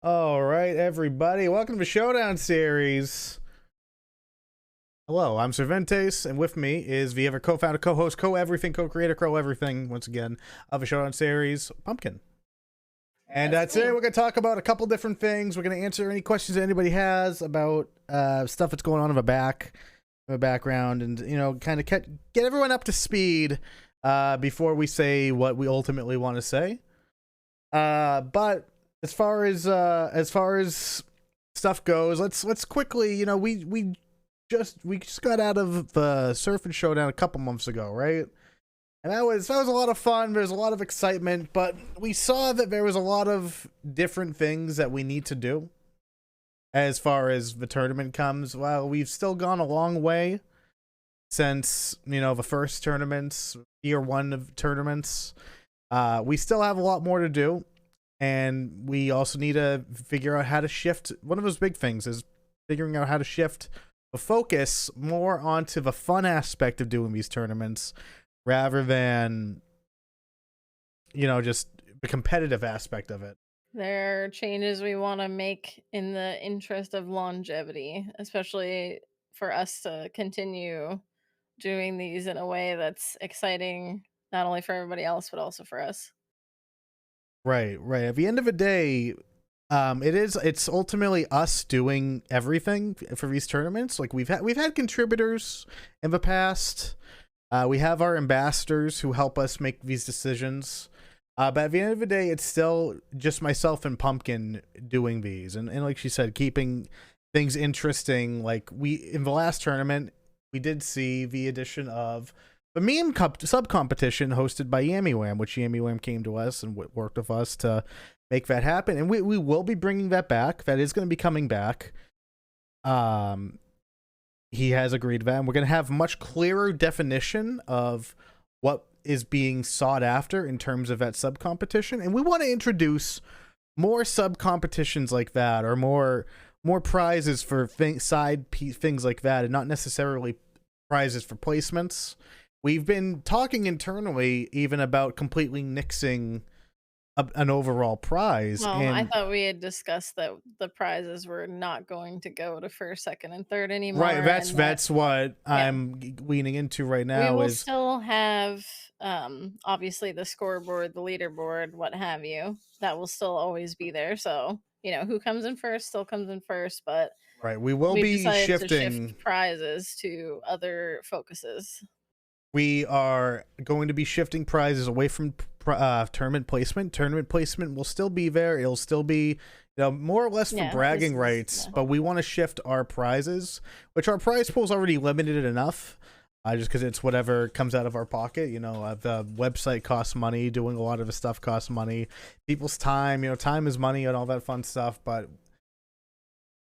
All right, everybody, welcome to Showdown Series. Hello, I'm Cervantes, and with me is the ever co-founder, co-host, co-everything, co-creator, co-everything, once again, of the Showdown Series, Pumpkin. And That's today me. we're going to talk about a couple different things. We're going to answer any questions that anybody has about stuff that's going on in the background, and, you know, kind of get everyone up to speed before we say what we ultimately want to say. But as far as stuff goes, let's quickly, you know, we just got out of the Surf and Showdown a couple months ago, right? And that was a lot of fun. There's a lot of excitement, but we saw that there was a lot of different things that we need to do as far as the tournament comes. Well, we've still gone a long way since, you know, the first tournaments, year one of tournaments. We still have a lot more to do, and we also need to figure out how to shift. One of those big things is figuring out how to shift the focus more onto the fun aspect of doing these tournaments rather than, you know, just the competitive aspect of it. There are changes we want to make in the interest of longevity, especially for us to continue doing these in a way that's exciting, not only for everybody else, but also for us. Right, right. At the end of the day, it's ultimately us doing everything for these tournaments. Like we've had contributors in the past. We have our ambassadors who help us make these decisions. But at the end of the day, it's still just myself and Pumpkin doing these. And like she said, keeping things interesting. Like in the last tournament, we did see the addition of the meme cup sub competition hosted by Yammy Wham, which Yammy Wham came to us and worked with us to make that happen. And we will be bringing that back. That is going to be coming back. Um, he has agreed to that, and we're going to have much clearer definition of what is being sought after in terms of that sub competition, and we want to introduce more sub competitions like that, or more prizes for things like that, and not necessarily prizes for placements. We've been talking internally even about completely nixing an overall prize, Well, I and thought we had discussed that the prizes were not going to go to first, second, and third right, anymore, that's and that, that's what yeah, I'm leaning into right we now will is still have obviously the scoreboard, the leaderboard, what have you. That will still always be there. So, who comes in first still comes in first, but right. We will we've be decided to shifting. shift prizes to other focuses. We are going to be shifting prizes away from tournament placement. Tournament placement will still be there. It'll still be, you know, more or less for Yeah, this bragging is rights. yeah. But we want to shift our prizes, which our prize pool is already limited enough. Just because it's whatever comes out of our pocket. You know, the website costs money. Doing a lot of the stuff costs money. People's time, you know, time is money and all that fun stuff. But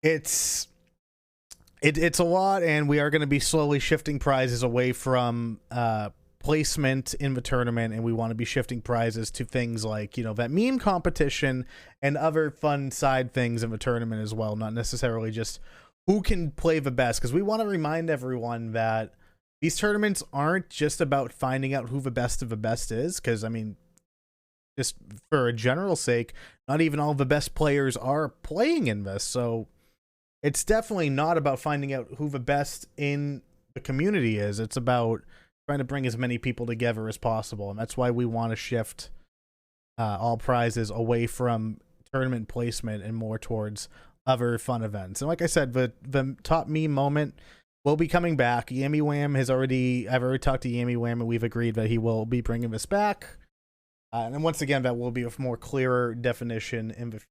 it's it's a lot, and we are going to be slowly shifting prizes away from placement in the tournament, and we want to be shifting prizes to things like, you know, that meme competition and other fun side things in the tournament as well, not necessarily just who can play the best, because we want to remind everyone that these tournaments aren't just about finding out who the best of the best is, because, I mean, just for a general sake, not even all the best players are playing in this, so it's definitely not about finding out who the best in the community is. It's about trying to bring as many people together as possible, and that's why we want to shift all prizes away from tournament placement and more towards other fun events. And like I said, the top meme moment will be coming back. Yammy Wham I've already talked to Yammy Wham, and we've agreed that he will be bringing this back. And then once again, that will be a more clearer definition in the.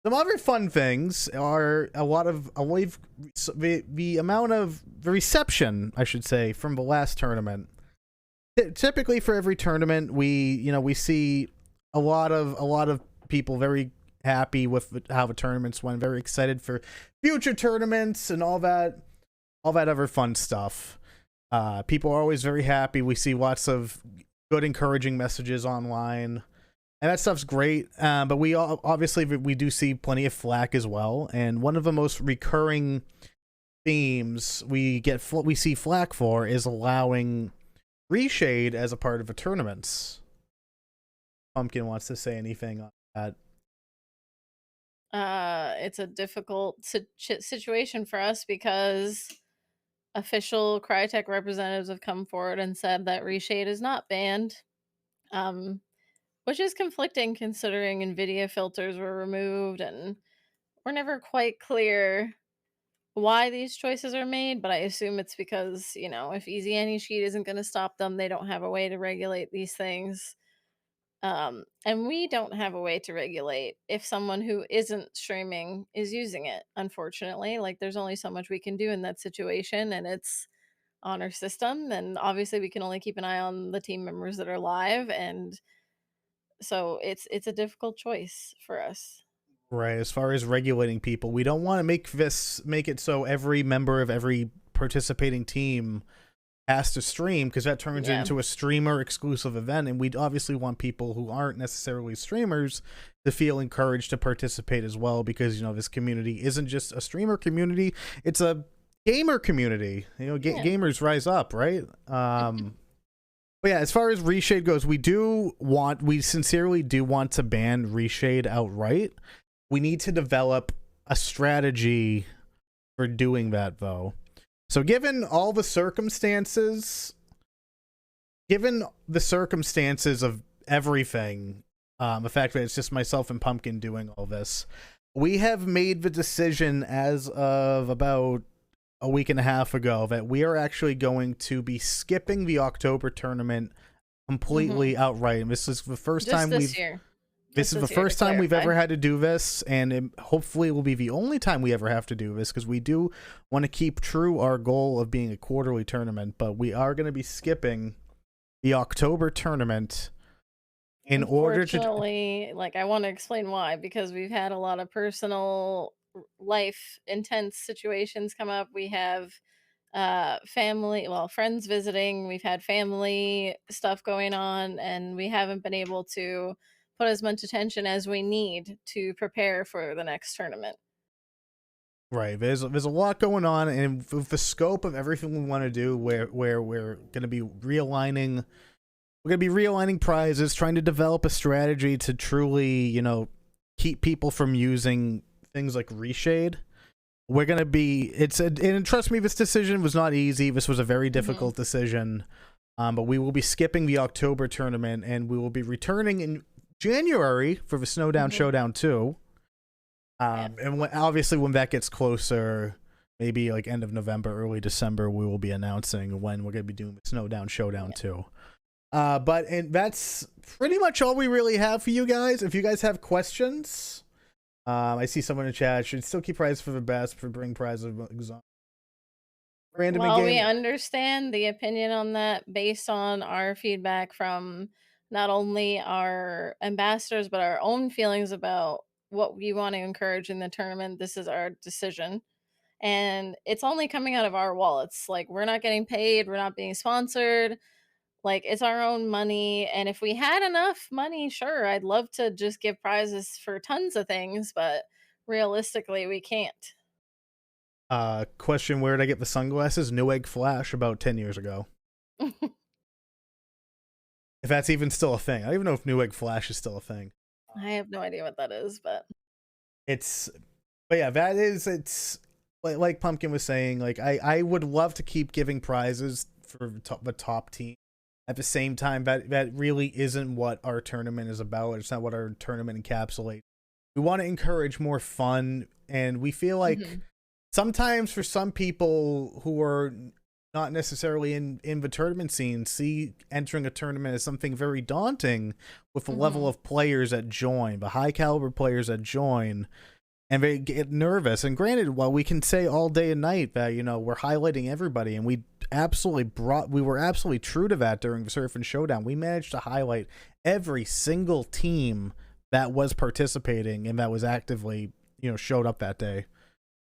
Some other fun things are a lot of the amount of the reception, I should say, from the last tournament. Typically, for every tournament, we see a lot of people very happy with how the tournaments went, very excited for future tournaments and all that other fun stuff. People are always very happy. We see lots of good, encouraging messages online. And that stuff's great, but obviously we do see plenty of flack as well. And one of the most recurring themes we see flack for is allowing reshade as a part of the tournaments. Pumpkin wants to say anything on that. It's a difficult situation for us because official Crytek representatives have come forward and said that reshade is not banned, um, which is conflicting considering NVIDIA filters were removed, and we're never quite clear why these choices are made, but I assume it's because, if Easy Any Sheet isn't going to stop them, they don't have a way to regulate these things. And we don't have a way to regulate if someone who isn't streaming is using it, unfortunately. Like, there's only so much we can do in that situation, and it's on our system. And obviously, we can only keep an eye on the team members that are live. And so it's a difficult choice for us. Right. As far as regulating people, we don't want to make it so every member of every participating team has to stream, because that turns it Yeah. into a streamer exclusive event, and we'd obviously want people who aren't necessarily streamers to feel encouraged to participate as well, because this community isn't just a streamer community, it's a gamer community. Yeah. Gamers rise up, right? But yeah, as far as reshade goes, we sincerely do want to ban reshade outright. We need to develop a strategy for doing that, though. So given the circumstances of everything, the fact that it's just myself and Pumpkin doing all this, we have made the decision as of about a week and a half ago that we are actually going to be skipping the October tournament completely Mhm. outright. And this is the first Just time this year. this Just is the this year, to first time we've clarify. ever had to do this, and hopefully it will be the only time we ever have to do this, because we do want to keep true our goal of being a quarterly tournament. But we are going to be skipping the October tournament in order to. Unfortunately, like, I wanna explain why, because we've had a lot of personal life intense situations come up. We have, family well, friends visiting, we've had family stuff going on, and we haven't been able to put as much attention as we need to prepare for the next tournament. Right, there's a lot going on, and with the scope of everything we want to do, where we're going to be realigning prizes, trying to develop a strategy to truly, keep people from using things like reshade. We're going to be, and trust me, this decision was not easy. This was a very Mhm. difficult decision. But we will be skipping the October tournament, and we will be returning in January for the Snowdown Mhm. Showdown 2. Yeah. And obviously, when that gets closer, maybe like end of November, early December, we will be announcing when we're going to be doing the Snowdown Showdown Yeah. 2. And that's pretty much all we really have for you guys. If you guys have questions, I see someone in the chat should still keep prizes for the best for bring prizes random in Well, we game. understand the opinion on that based on our feedback from not only our ambassadors, but our own feelings about what we want to encourage in the tournament. This is our decision. And it's only coming out of our wallets. Like, we're not getting paid, we're not being sponsored. Like, it's our own money. And if we had enough money, sure, I'd love to just give prizes for tons of things, but realistically, we can't. Question: where did I get the sunglasses? Newegg Flash about 10 years ago. If that's even still a thing, I don't even know if Newegg Flash is still a thing. I have no idea what that is, but It's, but yeah, that is it's like Pumpkin was saying. Like I would love to keep giving prizes for the top team. At the same time, that really isn't what our tournament is about. It's not what our tournament encapsulates. We want to encourage more fun, and we feel like Mhm. sometimes for some people who are not necessarily in the tournament scene, see entering a tournament as something very daunting with the level Mhm. of players that join, the high caliber players that join, and they get nervous. And granted, while we can say all day and night that we're highlighting everybody, and we were absolutely true to that during the Surf and Showdown. We managed to highlight every single team that was participating and that was actively showed up that day.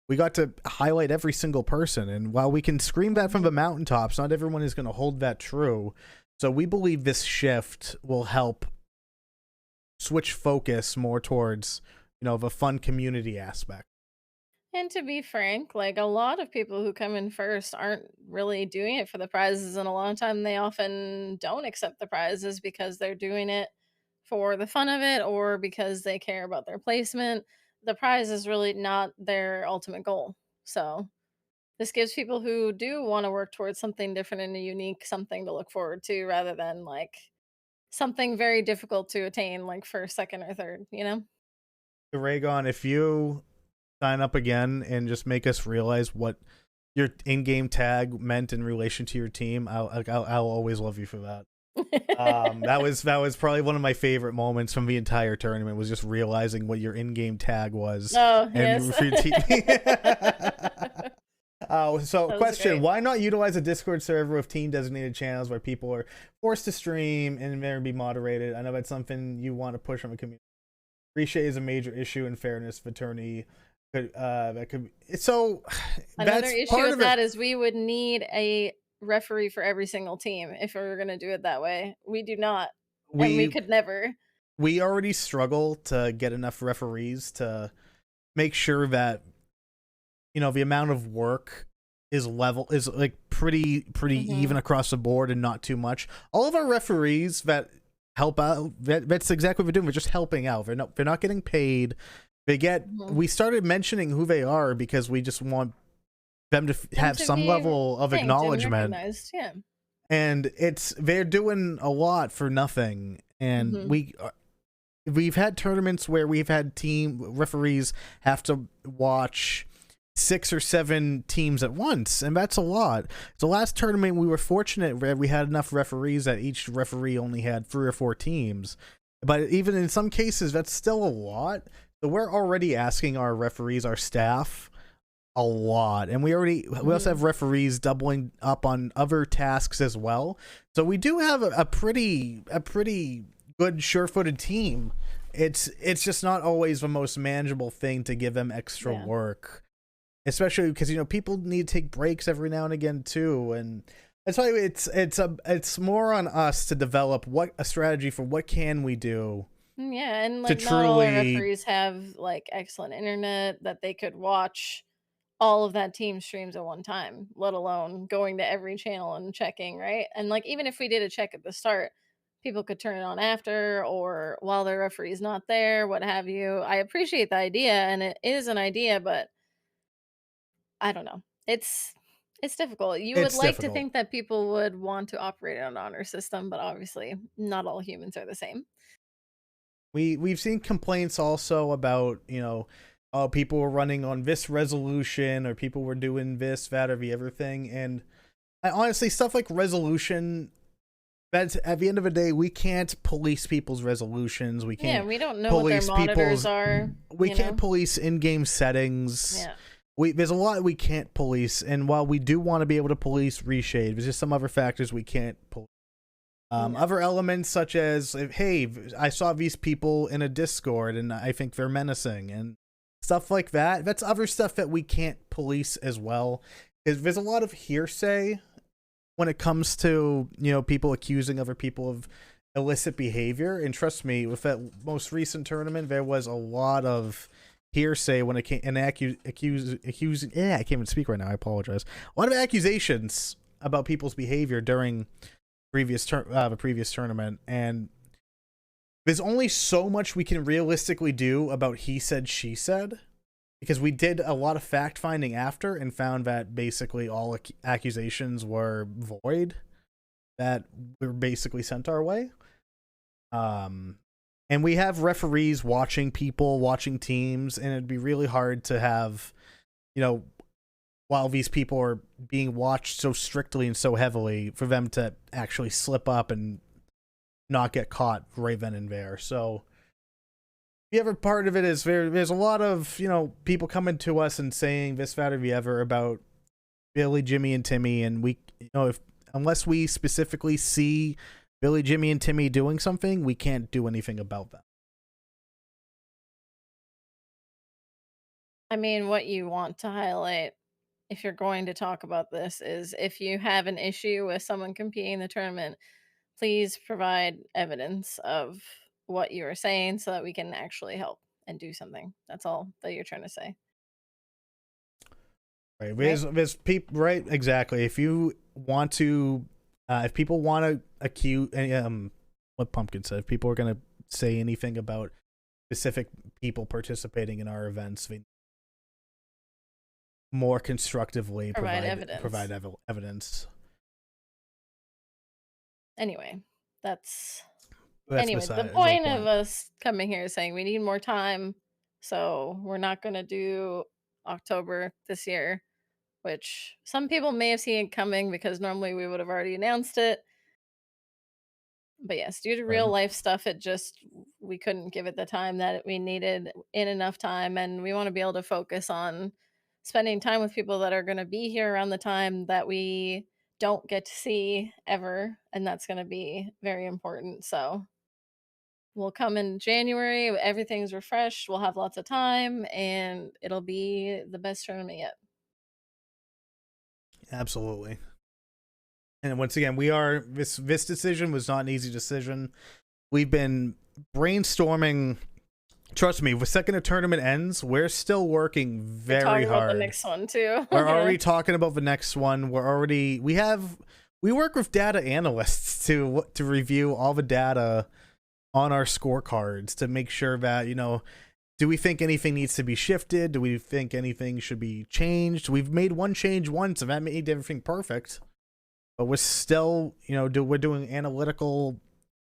We got to highlight every single person, and while we can scream that from the Mhm. mountaintops, not everyone is going to hold that true. So we believe this shift will help switch focus more towards the fun community aspect. And to be frank, like, a lot of people who come in first aren't really doing it for the prizes, and a lot of time they often don't accept the prizes because they're doing it for the fun of it or because they care about their placement. the prize is really not their ultimate goal. So this gives people who do want to work towards something different and unique something to look forward to rather than like something very difficult to attain, like first, second, or third, you know? Raygon, if you sign up again and just make us realize what your in-game tag meant in relation to your team, I'll always love you for that. That was probably one of my favorite moments from the entire tournament, was just realizing what your in-game tag was. Oh, And yes. for your team. So That was question, great. why not utilize a Discord server with team designated channels where people are forced to stream and there be moderated? I know that's something you want to push on the community. Appreciate is a major issue in fairness fraternity. That could be, so Another that's issue part with of it. that is we would need a referee for every single team if we were gonna do it that way. We do not, and we We could never. we already struggle to get enough referees to make sure that the amount of work is like pretty even Mhm. across the board and not too much. All of our referees that help out, that's exactly what we're doing. We're just helping out. They're not getting paid. Mhm. We started mentioning who they are because we just want them to And have to some be level of thanked and acknowledgement. recognized, yeah. And they're doing a lot for nothing. And Mhm. we've had tournaments where we've had team referees have to watch 6 or 7 teams at once, and that's a lot. The last tournament, we were fortunate where we had enough referees that each referee only had 3 or 4 teams, but even in some cases that's still a lot. So we're already asking our referees, our staff, a lot, and we also Mhm. have referees doubling up on other tasks as well. So we do have a pretty good sure-footed team. It's just not always the most manageable thing to give them extra Yeah. work, especially because people need to take breaks every now and again too. And that's why it's more on us to develop what a strategy for what can we do Yeah, and to like not all our truly. referees have like excellent internet that they could watch all of that team streams at one time, let alone going to every channel and checking, right? And like even if we did a check at the start, people could turn it on after or while the referee's not there, what have you. I appreciate the idea and it is an idea, but I don't know. It's difficult. You would It's like to difficult. think that people would want to operate an honor system, but obviously not all humans are the same. We've seen complaints also about oh, people were running on this resolution, or people were doing this, that, or the other thing. And I honestly, stuff like resolution, that's at the end of the day, we can't police people's resolutions. We Yeah, can't we don't know what their police monitors people's are, we you can't know? police in-game settings. Yeah. There's a lot we can't police, and while we do want to be able to police reshade, there's just some other factors we can't police. Yeah. Other elements such as, hey, I saw these people in a Discord and I think they're menacing, and stuff like that. That's other stuff that we can't police as well. There's a lot of hearsay when it comes to people accusing other people of illicit behavior. And trust me, with that most recent tournament, there was a lot of hearsay when it came and accusing. Yeah, I can't even speak right now. I apologize. A lot of accusations about people's behavior during the previous tournament, and there's only so much we can realistically do about he said she said, because we did a lot of fact finding after and found that basically all accusations were void, that were basically sent our way. um and we have referees watching people, watching teams, and it'd be really hard to have, you know while these people are being watched so strictly and so heavily, for them to actually slip up and not get caught right then and there. So the other part of it is there's a lot of people coming to us and saying this, that, or the other about Billy, Jimmy, and Timmy, and we if unless we specifically see Billy, Jimmy, and Timmy doing something, we can't do anything about that. I mean, what you want to highlight if you're going to talk about this is if you have an issue with someone competing in the tournament, please provide evidence of what you are saying so that we can actually help and do something. That's all that you're trying to say, Right? right? There's people, right? Exactly. If you want to, if people want to accuse, what Pumpkin said, if people are gonna say anything about specific people participating in our events more constructively Provide evidence. evidence. Anyway, that's That's anyway, the beside the point of point. us coming here is saying we need more time, so we're not gonna do October this year, which some people may have seen it coming because normally we would have already announced it. But yes, due to Right. real life stuff, it just we couldn't give it the time that we needed in enough time, and we want to be able to focus on spending time with people that are going to be here around the time that we don't get to see ever, and that's going to be very important. So we'll come in January, everything's refreshed, we'll have lots of time, and it'll be the best tournament yet. Absolutely. And once again, this decision was not an easy decision. We've been brainstorming. Trust me, the second the tournament ends, we're still working very Talking about hard. the next one too. We're already talking about the next one. We work with data analysts to review all the data on our scorecards to make sure that, do we think anything needs to be shifted? Do we think anything should be changed? We've made one change once, and that made everything perfect. But we're still, we're doing analytical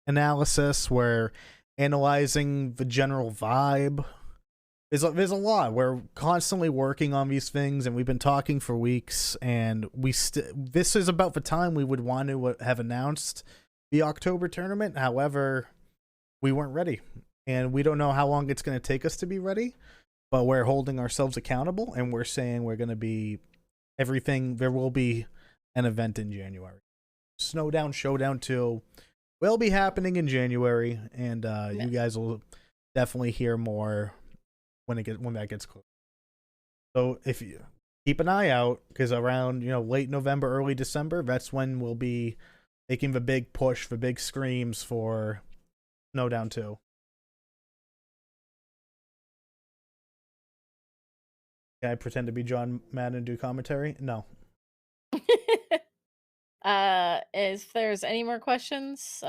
analysis. We're analyzing the general vibe. There's a lot. We're constantly working on these things, and we've been talking for weeks. And this is about the time we would want to have announced the October tournament. However, we weren't ready, and we don't know how long it's going to take us to be ready. But we're holding ourselves accountable, and we're saying we're going to be everything. There will be an event in January. Showdown 2 will be happening in January, and you guys will definitely hear more when that gets close. So if you keep an eye out, because around late November, early December, that's when we'll be making the big push, the big screams for Showdown 2. Can I pretend to be John Madden and do commentary? No. If there's any more questions, please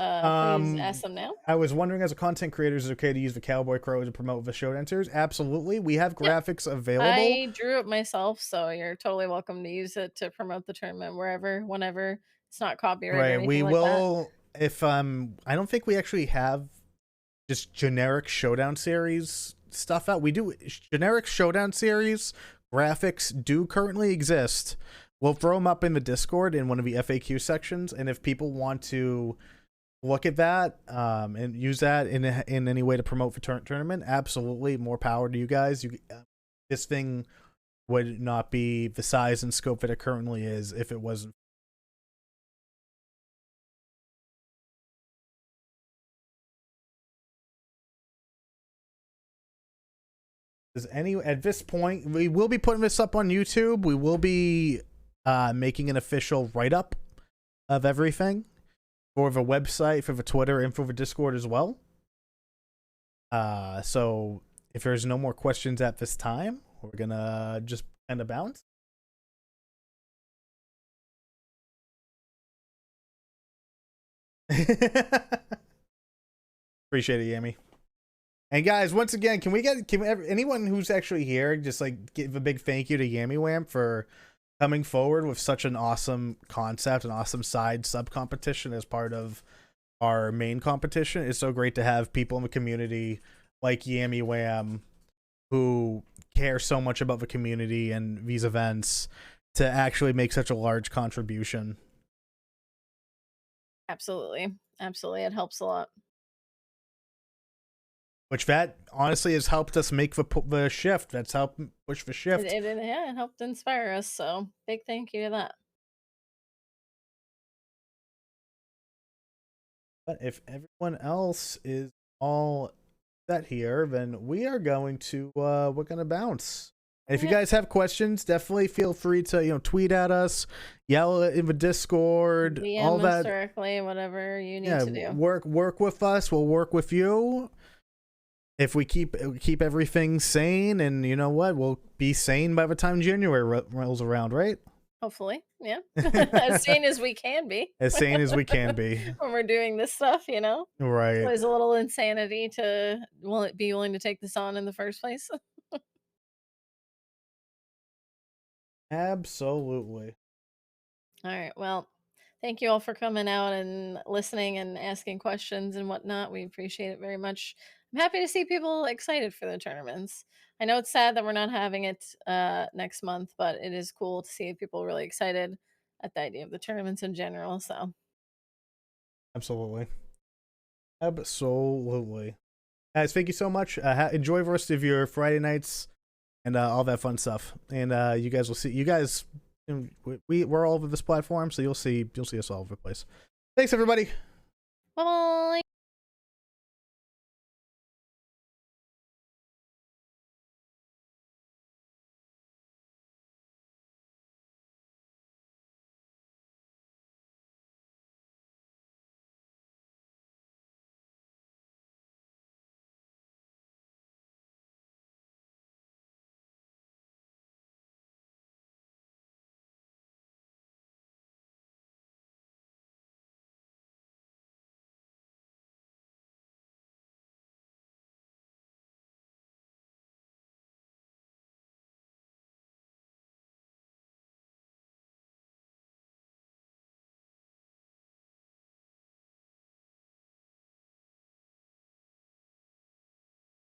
ask them now. I was wondering, as a content creator, is it okay to use the Cowboy Crow to promote the Showdown Series? Absolutely. We have graphics available. I drew it myself, so you're totally welcome to use it to promote the tournament wherever, whenever. It's not copyrighted or anything we like will that. If I don't think we actually have just generic Showdown Series stuff out. We do generic Showdown Series graphics do currently exist. We'll throw them up in the Discord in one of the FAQ sections, and if people want to look at that and use that in any way to promote the tournament, absolutely, more power to you guys. This thing would not be the size and scope that it currently is if it wasn't. At this point, we will be putting this up on YouTube. We will be making an official write-up of everything for the website, for the Twitter, and for the Discord as well. So if there's no more questions at this time, we're gonna just end of bounce. Appreciate it, Yami. And guys, once again, can anyone who's actually here just like give a big thank you to Yami Wham for coming forward with such an awesome concept, an awesome sub competition as part of our main competition. It's so great to have people in the community like Yami Wham who care so much about the community and these events to actually make such a large contribution. Absolutely. It helps a lot. Which that honestly has helped us make the shift. That's helped push the shift. It helped inspire us. So big thank you to that. But if everyone else is all set here, then we are going to we're gonna bounce. And if you guys have questions, definitely feel free to tweet at us, yell in the Discord, DM all that directly, whatever you need to do. Work with us. We'll work with you. If we keep everything sane, and you know what, we'll be sane by the time January rolls around, right? Hopefully, yeah. As sane as we can be As sane as we can be. when we're doing this stuff, you know? It's Right. always a little insanity to be willing to take this on in the first place. Absolutely. Alright, well, thank you all for coming out and listening and asking questions and whatnot. We appreciate it very much. I'm happy to see people excited for the tournaments. I know it's sad that we're not having it next month, but it is cool to see people really excited at the idea of the tournaments in general. So, Absolutely. Absolutely. Guys, thank you so much. Enjoy the rest of your Friday nights and all that fun stuff. And you guys will see. You guys, we're all over this platform, so you'll see us all over the place. Thanks, everybody. bye bye.